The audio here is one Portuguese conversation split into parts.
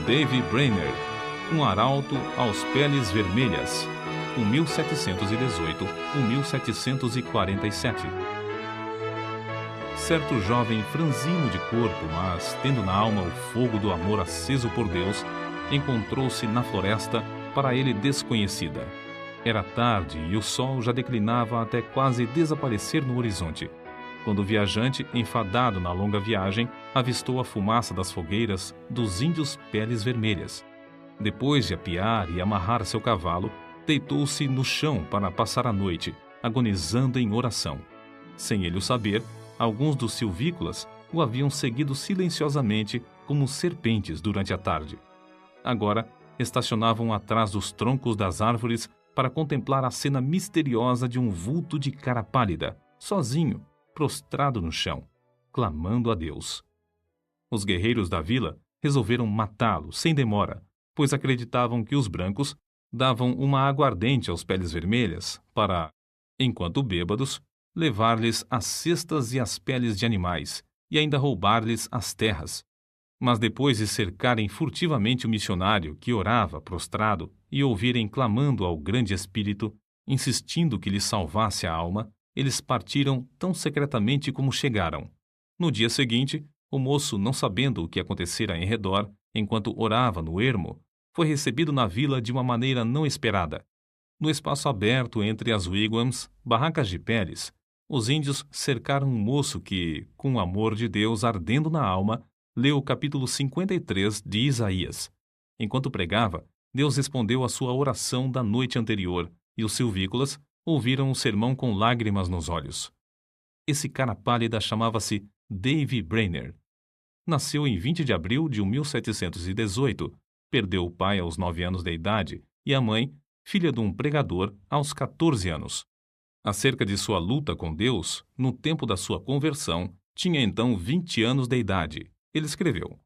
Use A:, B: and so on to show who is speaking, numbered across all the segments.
A: Davy Brainerd, um arauto aos peles vermelhas, 1718-1747. Certo jovem franzino de corpo, mas tendo na alma o fogo do amor aceso por Deus, encontrou-se na floresta para ele desconhecida. Era tarde e o sol já declinava até quase desaparecer no horizonte, quando o viajante, enfadado na longa viagem, avistou a fumaça das fogueiras dos índios peles vermelhas. Depois de apiar e amarrar seu cavalo, deitou-se no chão para passar a noite, agonizando em oração. Sem ele o saber, alguns dos silvícolas o haviam seguido silenciosamente como serpentes durante a tarde. Agora, estacionavam atrás dos troncos das árvores para contemplar a cena misteriosa de um vulto de cara pálida, sozinho, prostrado no chão, clamando a Deus. Os guerreiros da vila resolveram matá-lo sem demora, pois acreditavam que os brancos davam uma aguardente aos peles vermelhas para, enquanto bêbados, levar-lhes as cestas e as peles de animais e ainda roubar-lhes as terras. Mas depois de cercarem furtivamente o missionário que orava prostrado e ouvirem clamando ao grande Espírito, insistindo que lhe salvasse a alma, eles partiram tão secretamente como chegaram. No dia seguinte, o moço, não sabendo o que acontecera em redor, enquanto orava no ermo, foi recebido na vila de uma maneira não esperada. No espaço aberto entre as wigwams, barracas de peles, os índios cercaram um moço que, com o amor de Deus ardendo na alma, leu o capítulo 53 de Isaías. Enquanto pregava, Deus respondeu à sua oração da noite anterior, e os silvícolas ouviram o sermão com lágrimas nos olhos. Esse cara pálida chamava-se Davy Brainerd. Nasceu em 20 de abril de 1718, perdeu o pai aos 9 anos de idade e a mãe, filha de um pregador, aos 14 anos. Acerca de sua luta com Deus, no tempo da sua conversão, tinha então 20 anos de idade. Ele escreveu: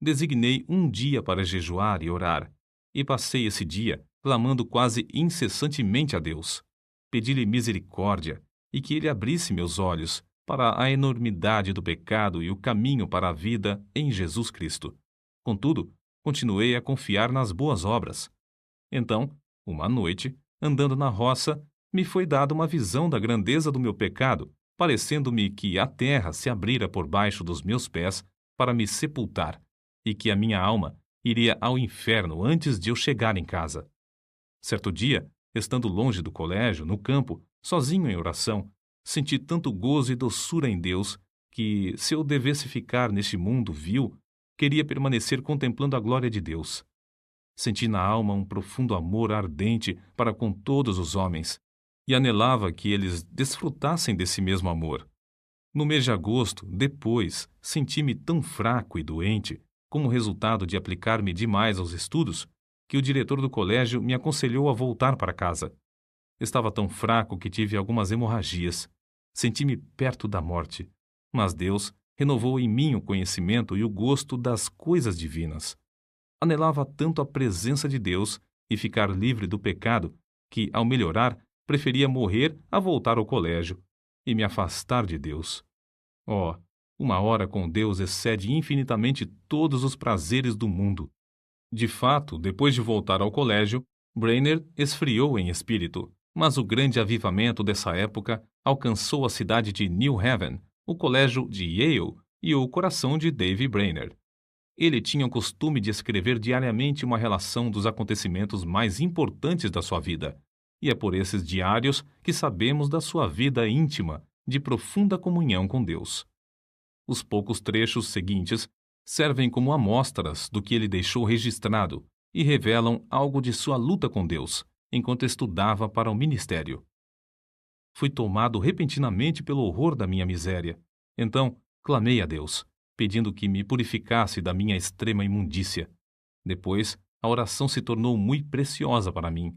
A: Designei um dia para jejuar e orar, e passei esse dia clamando quase incessantemente a Deus. Pedi-lhe misericórdia e que ele abrisse meus olhos para a enormidade do pecado e o caminho para a vida em Jesus Cristo. Contudo, continuei a confiar nas boas obras. Então, uma noite, andando na roça, me foi dada uma visão da grandeza do meu pecado, parecendo-me que a terra se abrira por baixo dos meus pés para me sepultar, e que a minha alma iria ao inferno antes de eu chegar em casa. Certo dia, estando longe do colégio, no campo, sozinho em oração, senti tanto gozo e doçura em Deus que, se eu devesse ficar neste mundo vil, queria permanecer contemplando a glória de Deus. Senti na alma um profundo amor ardente para com todos os homens, e anelava que eles desfrutassem desse mesmo amor. No mês de agosto, depois, senti-me tão fraco e doente, como resultado de aplicar-me demais aos estudos, que o diretor do colégio me aconselhou a voltar para casa. Estava tão fraco que tive algumas hemorragias. Senti-me perto da morte, mas Deus renovou em mim o conhecimento e o gosto das coisas divinas. Anelava tanto a presença de Deus e ficar livre do pecado que, ao melhorar, preferia morrer a voltar ao colégio e me afastar de Deus. Oh, uma hora com Deus excede infinitamente todos os prazeres do mundo. De fato, depois de voltar ao colégio, Brainerd esfriou em espírito, mas o grande avivamento dessa época alcançou a cidade de New Haven, o colégio de Yale e o coração de Davy Brainerd. Ele tinha o costume de escrever diariamente uma relação dos acontecimentos mais importantes da sua vida, e é por esses diários que sabemos da sua vida íntima, de profunda comunhão com Deus. Os poucos trechos seguintes servem como amostras do que ele deixou registrado e revelam algo de sua luta com Deus, enquanto estudava para o ministério. Fui tomado repentinamente pelo horror da minha miséria. Então, clamei a Deus, pedindo que me purificasse da minha extrema imundícia. Depois, a oração se tornou muito preciosa para mim.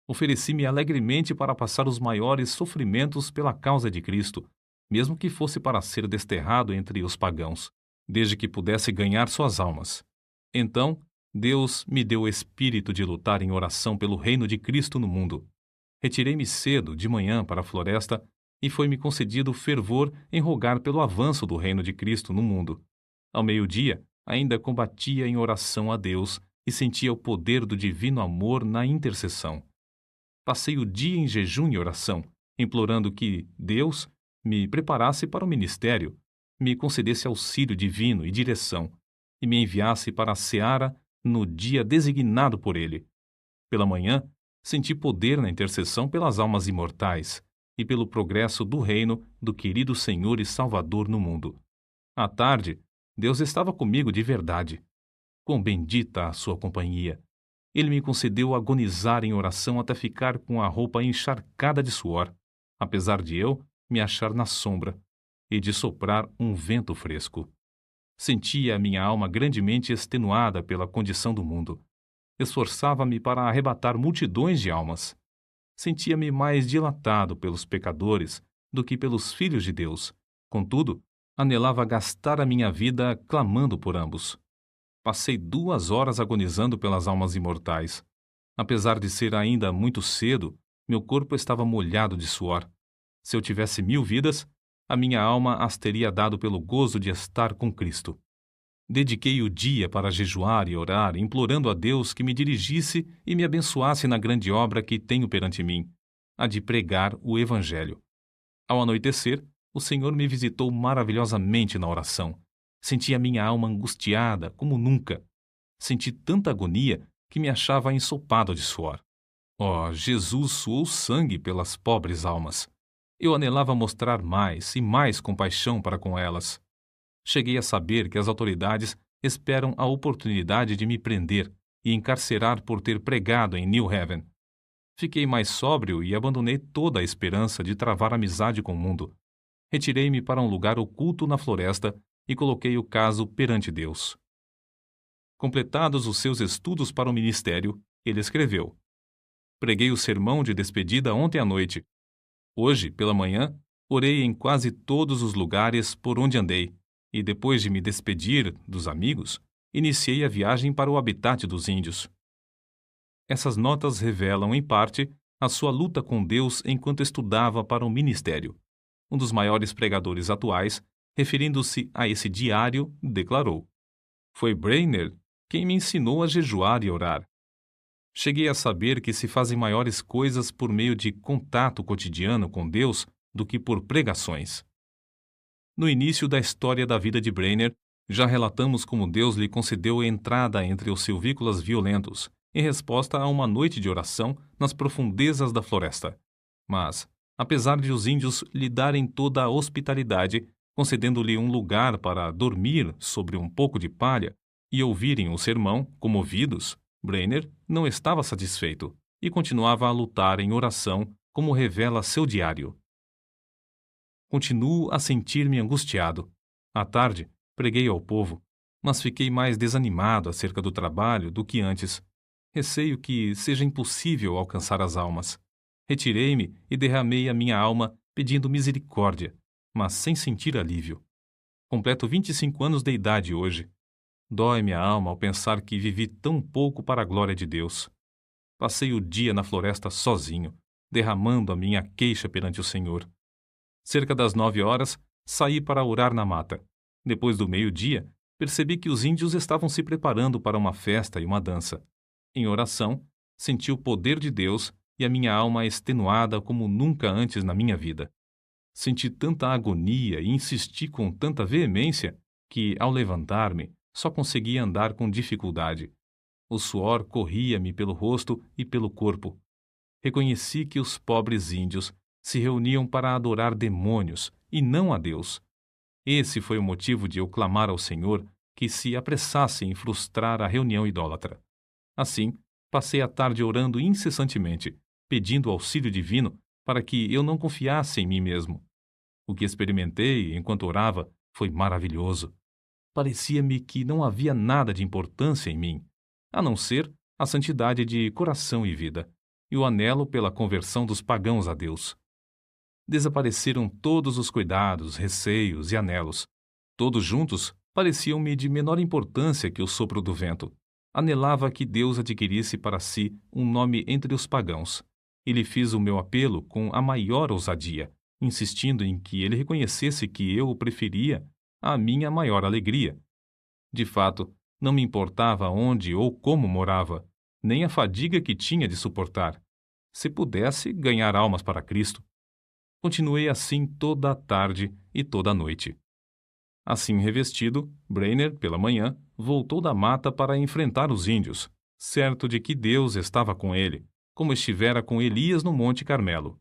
A: Ofereci-me alegremente para passar os maiores sofrimentos pela causa de Cristo, mesmo que fosse para ser desterrado entre os pagãos, desde que pudesse ganhar suas almas. Então, Deus me deu o espírito de lutar em oração pelo reino de Cristo no mundo. Retirei-me cedo, de manhã, para a floresta, e foi-me concedido fervor em rogar pelo avanço do reino de Cristo no mundo. Ao meio-dia, ainda combatia em oração a Deus e sentia o poder do divino amor na intercessão. Passei o dia em jejum e oração, implorando que Deus me preparasse para o ministério, me concedesse auxílio divino e direção, e me enviasse para a seara no dia designado por Ele. Pela manhã, senti poder na intercessão pelas almas imortais e pelo progresso do reino do querido Senhor e Salvador no mundo. À tarde, Deus estava comigo de verdade. Quão bendita a sua companhia! Ele me concedeu agonizar em oração até ficar com a roupa encharcada de suor, apesar de eu me achar na sombra e de soprar um vento fresco. Sentia a minha alma grandemente extenuada pela condição do mundo. Esforçava-me para arrebatar multidões de almas. Sentia-me mais dilatado pelos pecadores do que pelos filhos de Deus. Contudo, anelava gastar a minha vida clamando por ambos. Passei 2 horas agonizando pelas almas imortais. Apesar de ser ainda muito cedo, meu corpo estava molhado de suor. Se eu tivesse 1000 vidas, a minha alma as teria dado pelo gozo de estar com Cristo. Dediquei o dia para jejuar e orar, implorando a Deus que me dirigisse e me abençoasse na grande obra que tenho perante mim, a de pregar o Evangelho. Ao anoitecer, o Senhor me visitou maravilhosamente na oração. Senti a minha alma angustiada como nunca. Senti tanta agonia que me achava ensopado de suor. Oh, Jesus suou sangue pelas pobres almas. Eu anelava mostrar mais e mais compaixão para com elas. Cheguei a saber que as autoridades esperam a oportunidade de me prender e encarcerar por ter pregado em New Haven. Fiquei mais sóbrio e abandonei toda a esperança de travar amizade com o mundo. Retirei-me para um lugar oculto na floresta e coloquei o caso perante Deus. Completados os seus estudos para o ministério, ele escreveu: Preguei o sermão de despedida ontem à noite. Hoje, pela manhã, orei em quase todos os lugares por onde andei, e depois de me despedir dos amigos, iniciei a viagem para o habitat dos índios. Essas notas revelam, em parte, a sua luta com Deus enquanto estudava para o ministério. Um dos maiores pregadores atuais, referindo-se a esse diário, declarou: Foi Brainerd quem me ensinou a jejuar e orar. Cheguei a saber que se fazem maiores coisas por meio de contato cotidiano com Deus do que por pregações. No início da história da vida de Brainerd, já relatamos como Deus lhe concedeu entrada entre os silvícolas violentos, em resposta a uma noite de oração nas profundezas da floresta. Mas, apesar de os índios lhe darem toda a hospitalidade, concedendo-lhe um lugar para dormir sobre um pouco de palha e ouvirem o sermão, comovidos, Brainerd não estava satisfeito e continuava a lutar em oração, como revela seu diário. Continuo a sentir-me angustiado. À tarde, preguei ao povo, mas fiquei mais desanimado acerca do trabalho do que antes. Receio que seja impossível alcançar as almas. Retirei-me e derramei a minha alma pedindo misericórdia, mas sem sentir alívio. Completo 25 anos de idade hoje. Dói-me a alma ao pensar que vivi tão pouco para a glória de Deus. Passei o dia na floresta sozinho, derramando a minha queixa perante o Senhor. Cerca das 9 horas, saí para orar na mata. Depois do meio-dia, percebi que os índios estavam se preparando para uma festa e uma dança. Em oração, senti o poder de Deus e a minha alma extenuada como nunca antes na minha vida. Senti tanta agonia e insisti com tanta veemência que, ao levantar-me, só conseguia andar com dificuldade. O suor corria-me pelo rosto e pelo corpo. Reconheci que os pobres índios se reuniam para adorar demônios e não a Deus. Esse foi o motivo de eu clamar ao Senhor que se apressasse em frustrar a reunião idólatra. Assim, passei a tarde orando incessantemente, pedindo auxílio divino para que eu não confiasse em mim mesmo. O que experimentei enquanto orava foi maravilhoso. Parecia-me que não havia nada de importância em mim, a não ser a santidade de coração e vida, e o anelo pela conversão dos pagãos a Deus. Desapareceram todos os cuidados, receios e anelos. Todos juntos pareciam-me de menor importância que o sopro do vento. Anelava que Deus adquirisse para si um nome entre os pagãos, e lhe fiz o meu apelo com a maior ousadia, insistindo em que ele reconhecesse que eu o preferia à minha maior alegria. De fato, não me importava onde ou como morava, nem a fadiga que tinha de suportar. Se pudesse ganhar almas para Cristo. Continuei assim toda a tarde e toda a noite. Assim revestido, Brainer, pela manhã, voltou da mata para enfrentar os índios, certo de que Deus estava com ele, como estivera com Elias no Monte Carmelo.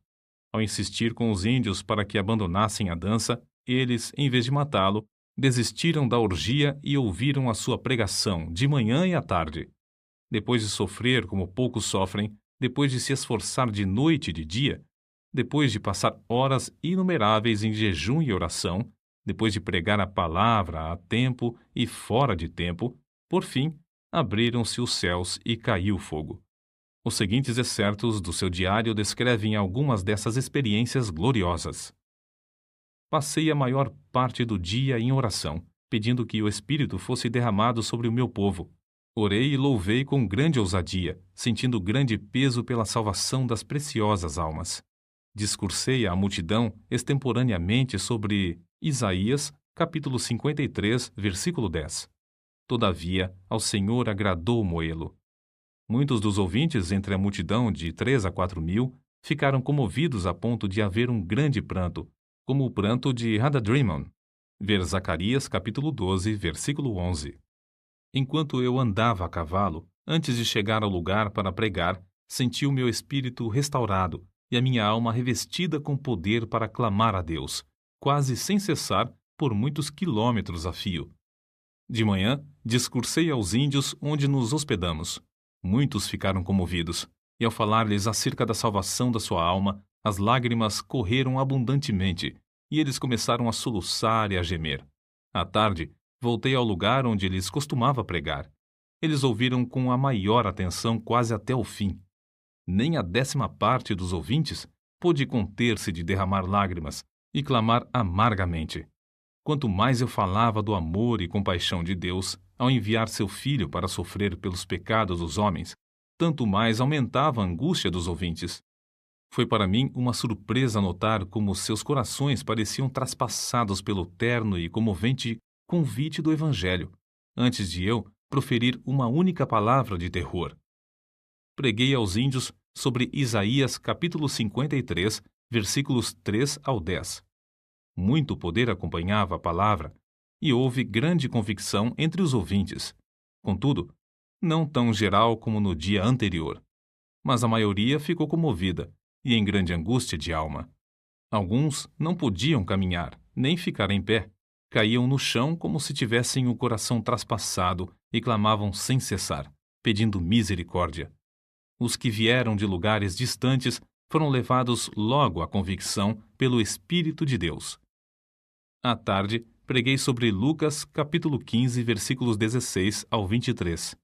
A: Ao insistir com os índios para que abandonassem a dança, eles, em vez de matá-lo, desistiram da orgia e ouviram a sua pregação de manhã e à tarde. Depois de sofrer como poucos sofrem, depois de se esforçar de noite e de dia, depois de passar horas inumeráveis em jejum e oração, depois de pregar a palavra a tempo e fora de tempo, por fim, abriram-se os céus e caiu fogo. Os seguintes excertos do seu diário descrevem algumas dessas experiências gloriosas. Passei a maior parte do dia em oração, pedindo que o Espírito fosse derramado sobre o meu povo. Orei e louvei com grande ousadia, sentindo grande peso pela salvação das preciosas almas. Discursei à multidão extemporaneamente sobre Isaías, capítulo 53, versículo 10. Todavia, ao Senhor agradou Moelo. Muitos dos ouvintes entre a multidão de 3 a 4 mil ficaram comovidos a ponto de haver um grande pranto, como o pranto de Hadadrimon. Ver Zacarias, capítulo 12, versículo 11. Enquanto eu andava a cavalo, antes de chegar ao lugar para pregar, senti o meu espírito restaurado e a minha alma revestida com poder para clamar a Deus, quase sem cessar, por muitos quilômetros a fio. De manhã, discursei aos índios onde nos hospedamos. Muitos ficaram comovidos, e ao falar-lhes acerca da salvação da sua alma, as lágrimas correram abundantemente, e eles começaram a soluçar e a gemer. À tarde, voltei ao lugar onde lhes costumava pregar. Eles ouviram com a maior atenção quase até o fim. Nem a 10ª parte dos ouvintes pôde conter-se de derramar lágrimas e clamar amargamente. Quanto mais eu falava do amor e compaixão de Deus ao enviar seu Filho para sofrer pelos pecados dos homens, tanto mais aumentava a angústia dos ouvintes. Foi para mim uma surpresa notar como seus corações pareciam traspassados pelo terno e comovente convite do Evangelho, antes de eu proferir uma única palavra de terror. Preguei aos índios sobre Isaías capítulo 53, versículos 3 ao 10. Muito poder acompanhava a palavra, e houve grande convicção entre os ouvintes. Contudo, não tão geral como no dia anterior. Mas a maioria ficou comovida e em grande angústia de alma. Alguns não podiam caminhar, nem ficar em pé. Caíam no chão como se tivessem o coração traspassado e clamavam sem cessar, pedindo misericórdia. Os que vieram de lugares distantes foram levados logo à convicção pelo Espírito de Deus. À tarde, preguei sobre Lucas, capítulo 15, versículos 16 ao 23.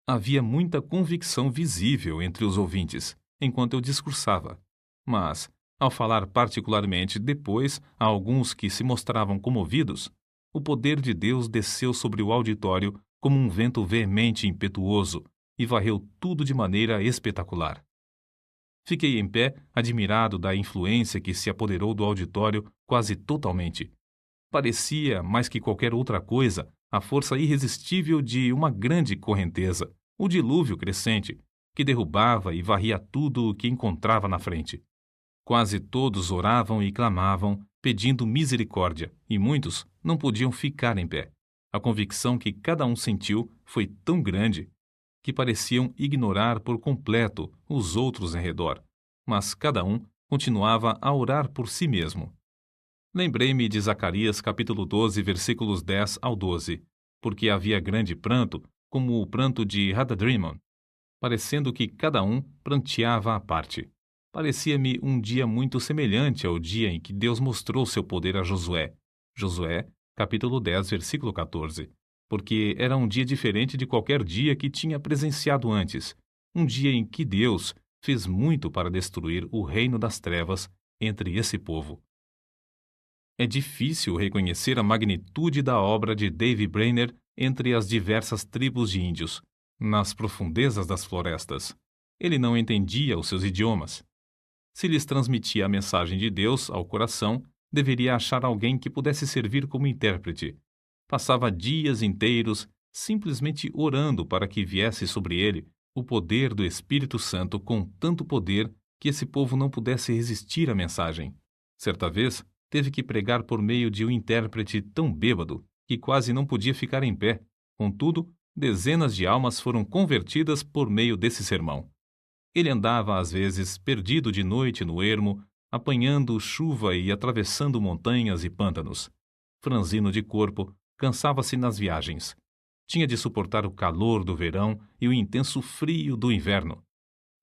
A: Havia muita convicção visível entre os ouvintes, enquanto eu discursava. Mas, ao falar particularmente depois a alguns que se mostravam comovidos, o poder de Deus desceu sobre o auditório como um vento veemente e impetuoso e varreu tudo de maneira espetacular. Fiquei em pé, admirado da influência que se apoderou do auditório quase totalmente. Parecia, mais que qualquer outra coisa, a força irresistível de uma grande correnteza, o dilúvio crescente, que derrubava e varria tudo o que encontrava na frente. Quase todos oravam e clamavam, pedindo misericórdia, e muitos não podiam ficar em pé. A convicção que cada um sentiu foi tão grande que pareciam ignorar por completo os outros em redor, mas cada um continuava a orar por si mesmo. Lembrei-me de Zacarias capítulo 12, versículos 10 ao 12, porque havia grande pranto, como o pranto de Hadadrimon, parecendo que cada um pranteava à parte. Parecia-me um dia muito semelhante ao dia em que Deus mostrou seu poder a Josué. Josué, capítulo 10, versículo 14. Porque era um dia diferente de qualquer dia que tinha presenciado antes, um dia em que Deus fez muito para destruir o reino das trevas entre esse povo. É difícil reconhecer a magnitude da obra de Davy Brainerd entre as diversas tribos de índios, nas profundezas das florestas. Ele não entendia os seus idiomas. Se lhes transmitia a mensagem de Deus ao coração, deveria achar alguém que pudesse servir como intérprete. Passava dias inteiros simplesmente orando para que viesse sobre ele o poder do Espírito Santo com tanto poder que esse povo não pudesse resistir à mensagem. Certa vez, teve que pregar por meio de um intérprete tão bêbado que quase não podia ficar em pé. Contudo, dezenas de almas foram convertidas por meio desse sermão. Ele andava, às vezes, perdido de noite no ermo, apanhando chuva e atravessando montanhas e pântanos. Franzino de corpo, cansava-se nas viagens. Tinha de suportar o calor do verão e o intenso frio do inverno.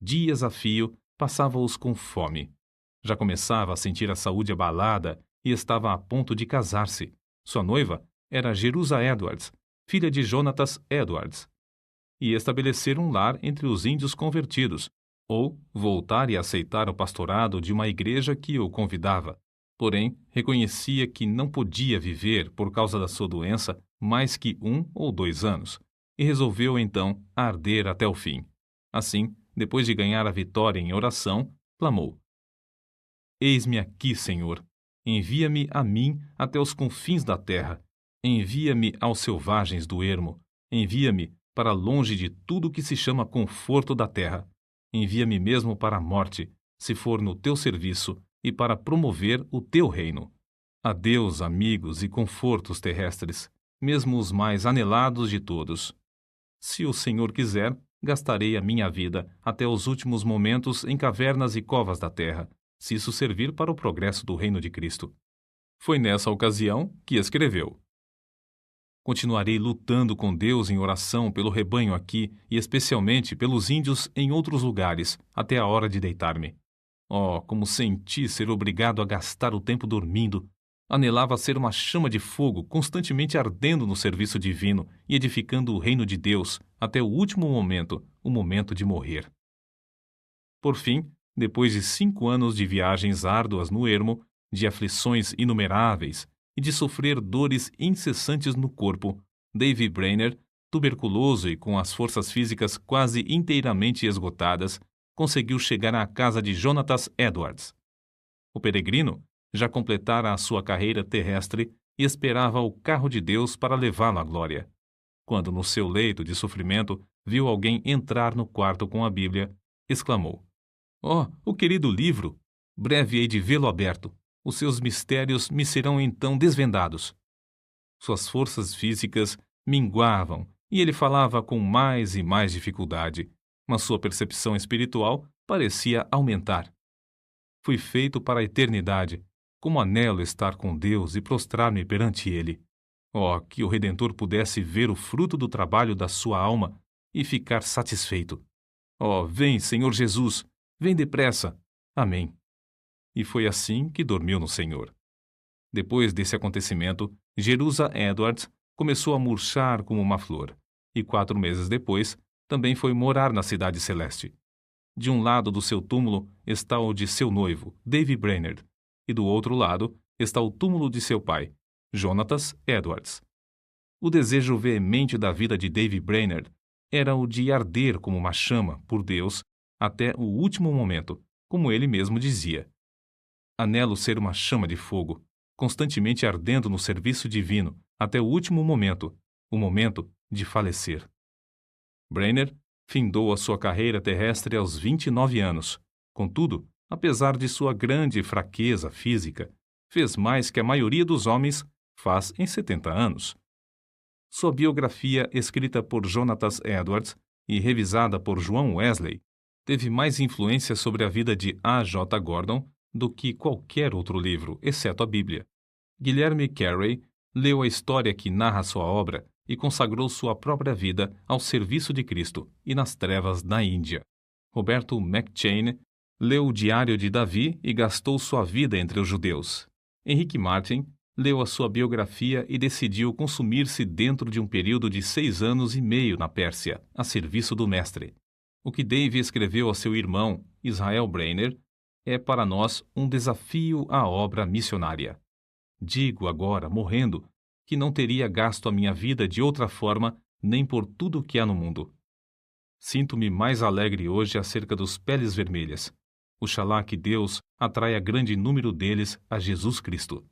A: Dias a fio, passava-os com fome. Já começava a sentir a saúde abalada e estava a ponto de casar-se. Sua noiva era Jerusa Edwards, filha de Jonatas Edwards, e estabelecer um lar entre os índios convertidos, ou voltar e aceitar o pastorado de uma igreja que o convidava. Porém, reconhecia que não podia viver, por causa da sua doença, mais que 1 ou 2 anos, e resolveu então arder até o fim. Assim, depois de ganhar a vitória em oração, clamou: Eis-me aqui, Senhor. Envia-me a mim até os confins da terra. Envia-me aos selvagens do ermo. Envia-me para longe de tudo que se chama conforto da terra. Envia-me mesmo para a morte, se for no teu serviço, e para promover o teu reino. Adeus, amigos e confortos terrestres, mesmo os mais anelados de todos. Se o Senhor quiser, gastarei a minha vida até os últimos momentos em cavernas e covas da terra, se isso servir para o progresso do reino de Cristo. Foi nessa ocasião que escreveu: Continuarei lutando com Deus em oração pelo rebanho aqui e especialmente pelos índios em outros lugares, até a hora de deitar-me. Oh, como senti ser obrigado a gastar o tempo dormindo! Anelava ser uma chama de fogo constantemente ardendo no serviço divino e edificando o reino de Deus até o último momento, o momento de morrer. Por fim, depois de 5 anos de viagens árduas no ermo, de aflições inumeráveis e de sofrer dores incessantes no corpo, Davy Brainerd, tuberculoso e com as forças físicas quase inteiramente esgotadas, conseguiu chegar à casa de Jonatas Edwards. O peregrino já completara a sua carreira terrestre e esperava o carro de Deus para levá-lo à glória. Quando, no seu leito de sofrimento, viu alguém entrar no quarto com a Bíblia, exclamou: Oh, o querido livro! Breve hei de vê-lo aberto. Os seus mistérios me serão então desvendados. Suas forças físicas minguavam e ele falava com mais e mais dificuldade, mas sua percepção espiritual parecia aumentar. Fui feito para a eternidade, como anelo estar com Deus e prostrar-me perante Ele. Oh, que o Redentor pudesse ver o fruto do trabalho da sua alma e ficar satisfeito. Oh, vem, Senhor Jesus, vem depressa. Amém. E foi assim que dormiu no Senhor. Depois desse acontecimento, Jerusa Edwards começou a murchar como uma flor, e 4 meses depois, também foi morar na Cidade Celeste. De um lado do seu túmulo está o de seu noivo, Davy Brainerd, e do outro lado está o túmulo de seu pai, Jonatas Edwards. O desejo veemente da vida de Davy Brainerd era o de arder como uma chama por Deus até o último momento, como ele mesmo dizia. Anelo ser uma chama de fogo, constantemente ardendo no serviço divino até o último momento, o momento de falecer. Brainerd findou a sua carreira terrestre aos 29 anos. Contudo, apesar de sua grande fraqueza física, fez mais que a maioria dos homens faz em 70 anos. Sua biografia, escrita por Jonatas Edwards e revisada por João Wesley, teve mais influência sobre a vida de A. J. Gordon do que qualquer outro livro, exceto a Bíblia. Guilherme Carey leu a história que narra sua obra e consagrou sua própria vida ao serviço de Cristo e nas trevas na Índia. Roberto McCheyne leu o Diário de Davi e gastou sua vida entre os judeus. Henrique Martin leu a sua biografia e decidiu consumir-se dentro de um período de 6 anos e meio na Pérsia, a serviço do Mestre. O que Davy escreveu a seu irmão, Israel Brainerd, é para nós um desafio à obra missionária. Digo agora, morrendo, que não teria gasto a minha vida de outra forma nem por tudo o que há no mundo. Sinto-me mais alegre hoje acerca dos peles vermelhas. Oxalá que Deus atraia grande número deles a Jesus Cristo.